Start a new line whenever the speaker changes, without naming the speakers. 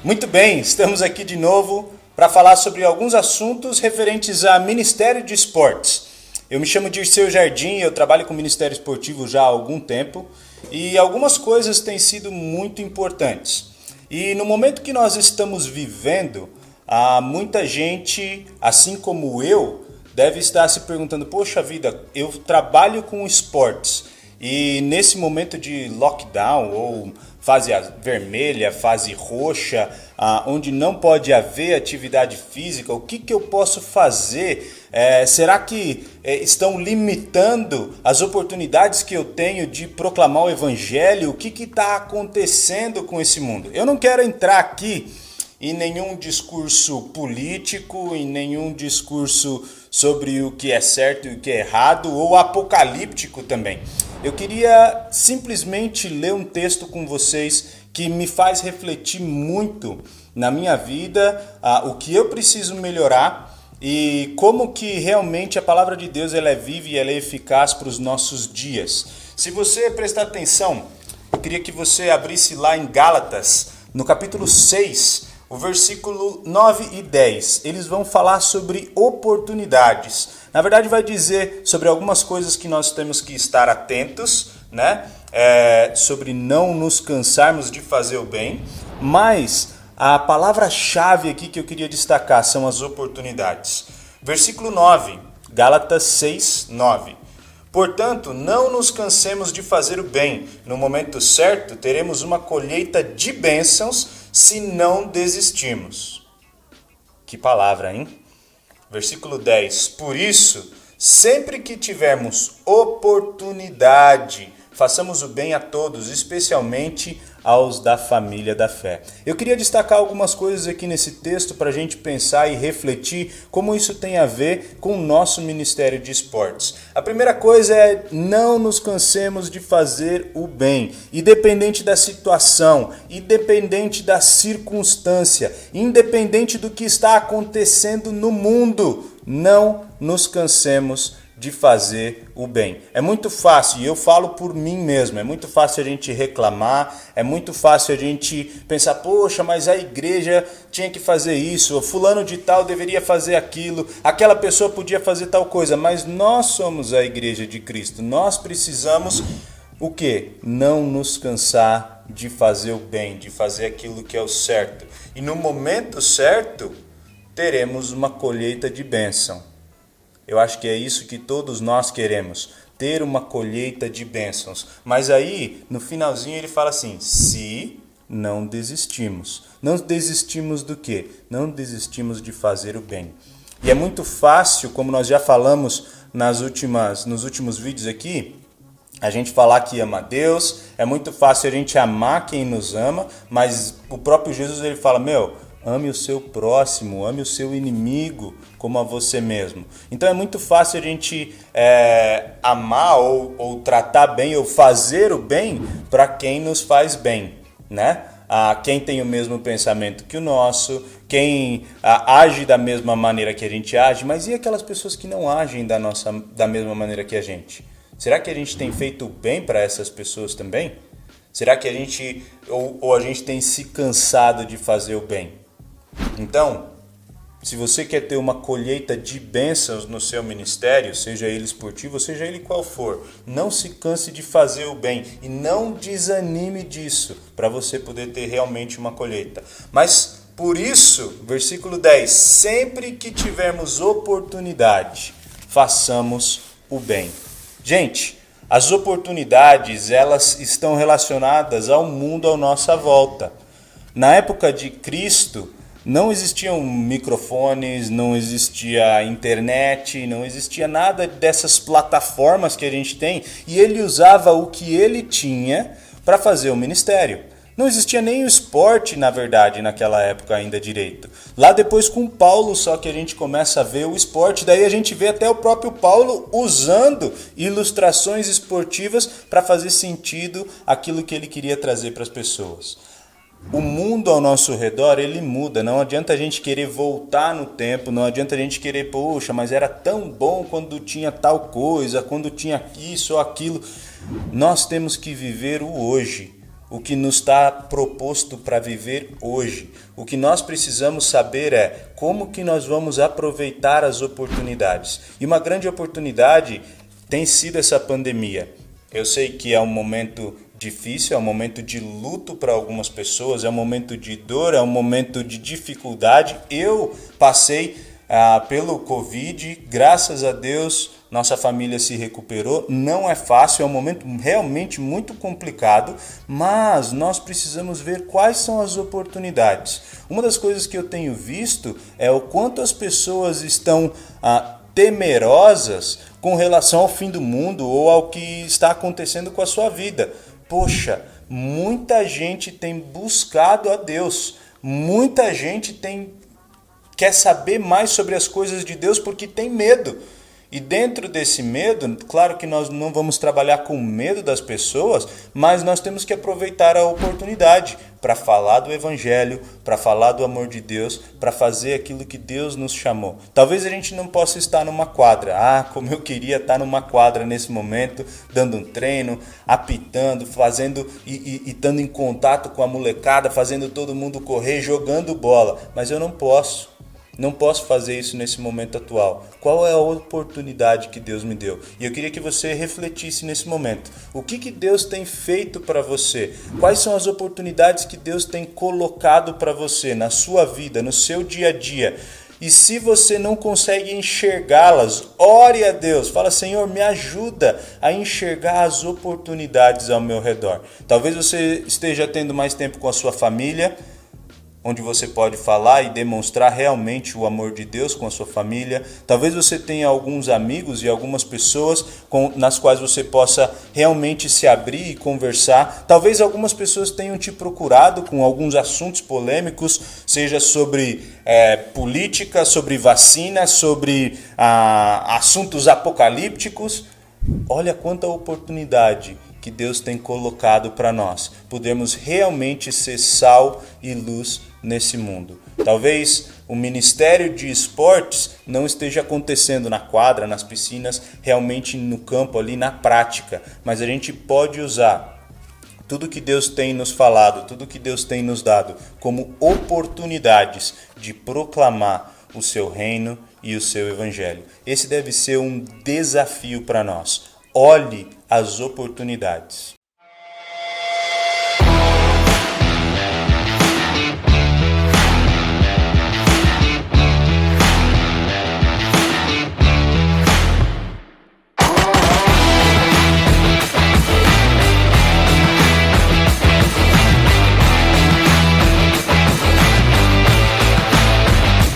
Muito bem, estamos aqui de novo para falar sobre alguns assuntos referentes a Ministério de Esportes. Eu me chamo Dirceu Jardim, eu trabalho com o Ministério Esportivo já há algum tempo e algumas coisas têm sido muito importantes. E no momento que nós estamos vivendo, muita gente, assim como eu, deve estar se perguntando, poxa vida, eu trabalho com esportes e nesse momento de lockdown ou fase vermelha, fase roxa, onde não pode haver atividade física, o que eu posso fazer? Será que estão limitando as oportunidades que eu tenho de proclamar o evangelho? O que está acontecendo com esse mundo? Eu não quero entrar aqui em nenhum discurso político, em nenhum discurso sobre o que é certo e o que é errado, ou apocalíptico também. Eu queria simplesmente ler um texto com vocês que me faz refletir muito na minha vida, o que eu preciso melhorar e como que realmente a palavra de Deus ela é viva e ela é eficaz para os nossos dias. Se você prestar atenção, eu queria que você abrisse lá em Gálatas, no capítulo 6, o versículo 9 e 10, eles vão falar sobre oportunidades. Na verdade, vai dizer sobre algumas coisas que nós temos que estar atentos, né? Sobre não nos cansarmos de fazer o bem. Mas a palavra-chave aqui que eu queria destacar são as oportunidades. Versículo 9, Gálatas 6, 9. Portanto, não nos cansemos de fazer o bem. No momento certo, teremos uma colheita de bênçãos se não desistirmos. Que palavra, hein? Versículo 10. Por isso, sempre que tivermos oportunidade, façamos o bem a todos, especialmente aos da família da fé. Eu queria destacar algumas coisas aqui nesse texto para a gente pensar e refletir como isso tem a ver com o nosso Ministério de Esportes. A primeira coisa é não nos cansemos de fazer o bem, independente da situação, independente da circunstância, independente do que está acontecendo no mundo, não nos cansemos de fazer o bem. É muito fácil, e eu falo por mim mesmo, é muito fácil a gente reclamar, é muito fácil a gente pensar, poxa, mas a igreja tinha que fazer isso, o fulano de tal deveria fazer aquilo, aquela pessoa podia fazer tal coisa, mas nós somos a igreja de Cristo, nós precisamos o quê? Não nos cansar de fazer o bem, de fazer aquilo que é o certo. E no momento certo, teremos uma colheita de bênção. Eu acho que é isso que todos nós queremos, ter uma colheita de bênçãos. Mas aí, no finalzinho, ele fala assim, se não desistimos. Não desistimos do quê? Não desistimos de fazer o bem. E é muito fácil, como nós já falamos nos últimos vídeos aqui, a gente falar que ama a Deus, é muito fácil a gente amar quem nos ama, mas o próprio Jesus ele fala, ame o seu próximo, ame o seu inimigo como a você mesmo. Então é muito fácil a gente amar ou tratar bem ou fazer o bem para quem nos faz bem, né? Quem tem o mesmo pensamento que o nosso, quem age da mesma maneira que a gente age, mas e aquelas pessoas que não agem da mesma maneira que a gente? Será que a gente tem feito o bem para essas pessoas também? Será que a gente ou a gente tem se cansado de fazer o bem? Então, se você quer ter uma colheita de bênçãos no seu ministério, seja ele esportivo, seja ele qual for, não se canse de fazer o bem e não desanime disso para você poder ter realmente uma colheita. Mas por isso, versículo 10, sempre que tivermos oportunidade, façamos o bem. Gente, as oportunidades, elas estão relacionadas ao mundo à nossa volta. Na época de Cristo, não existiam microfones, não existia internet, não existia nada dessas plataformas que a gente tem. E ele usava o que ele tinha para fazer o ministério. Não existia nem o esporte, na verdade, naquela época ainda direito. Lá depois com Paulo, só que a gente começa a ver o esporte, daí a gente vê até o próprio Paulo usando ilustrações esportivas para fazer sentido aquilo que ele queria trazer para as pessoas. O mundo ao nosso redor, ele muda, não adianta a gente querer voltar no tempo, não adianta a gente querer, poxa, mas era tão bom quando tinha tal coisa, quando tinha isso ou aquilo. Nós temos que viver o hoje. o que nos está proposto para viver hoje. O que nós precisamos saber é como que nós vamos aproveitar as oportunidades. E uma grande oportunidade tem sido essa pandemia. Eu sei que é um momento difícil, é um momento de luto para algumas pessoas, é um momento de dor, é um momento de dificuldade. Eu passei pelo Covid, graças a Deus, nossa família se recuperou. Não é fácil, é um momento realmente muito complicado, mas nós precisamos ver quais são as oportunidades. Uma das coisas que eu tenho visto é o quanto as pessoas estão temerosas com relação ao fim do mundo ou ao que está acontecendo com a sua vida. Poxa, muita gente tem buscado a Deus, muita gente quer saber mais sobre as coisas de Deus porque tem medo. E dentro desse medo, claro que nós não vamos trabalhar com medo das pessoas, mas nós temos que aproveitar a oportunidade para falar do Evangelho, para falar do amor de Deus, para fazer aquilo que Deus nos chamou. Talvez a gente não possa estar numa quadra. Como eu queria estar numa quadra nesse momento, dando um treino, apitando, fazendo e estando em contato com a molecada, fazendo todo mundo correr, jogando bola. Mas eu não posso. Não posso fazer isso nesse momento atual. Qual é a oportunidade que Deus me deu? E eu queria que você refletisse nesse momento. O que Deus tem feito para você? Quais são as oportunidades que Deus tem colocado para você na sua vida, no seu dia a dia? E se você não consegue enxergá-las, ore a Deus. Fala, Senhor, me ajuda a enxergar as oportunidades ao meu redor. Talvez você esteja tendo mais tempo com a sua família, onde você pode falar e demonstrar realmente o amor de Deus com a sua família. Talvez você tenha alguns amigos e algumas pessoas nas quais você possa realmente se abrir e conversar. Talvez algumas pessoas tenham te procurado com alguns assuntos polêmicos, seja sobre política, sobre vacina, sobre assuntos apocalípticos. Olha quanta oportunidade que Deus tem colocado para nós. Podemos realmente ser sal e luz nesse mundo. Talvez o ministério de esportes não esteja acontecendo na quadra, nas piscinas, realmente no campo ali, na prática. Mas a gente pode usar tudo que Deus tem nos falado, tudo que Deus tem nos dado como oportunidades de proclamar o seu reino e o seu evangelho. Esse deve ser um desafio para nós. Olhe as oportunidades.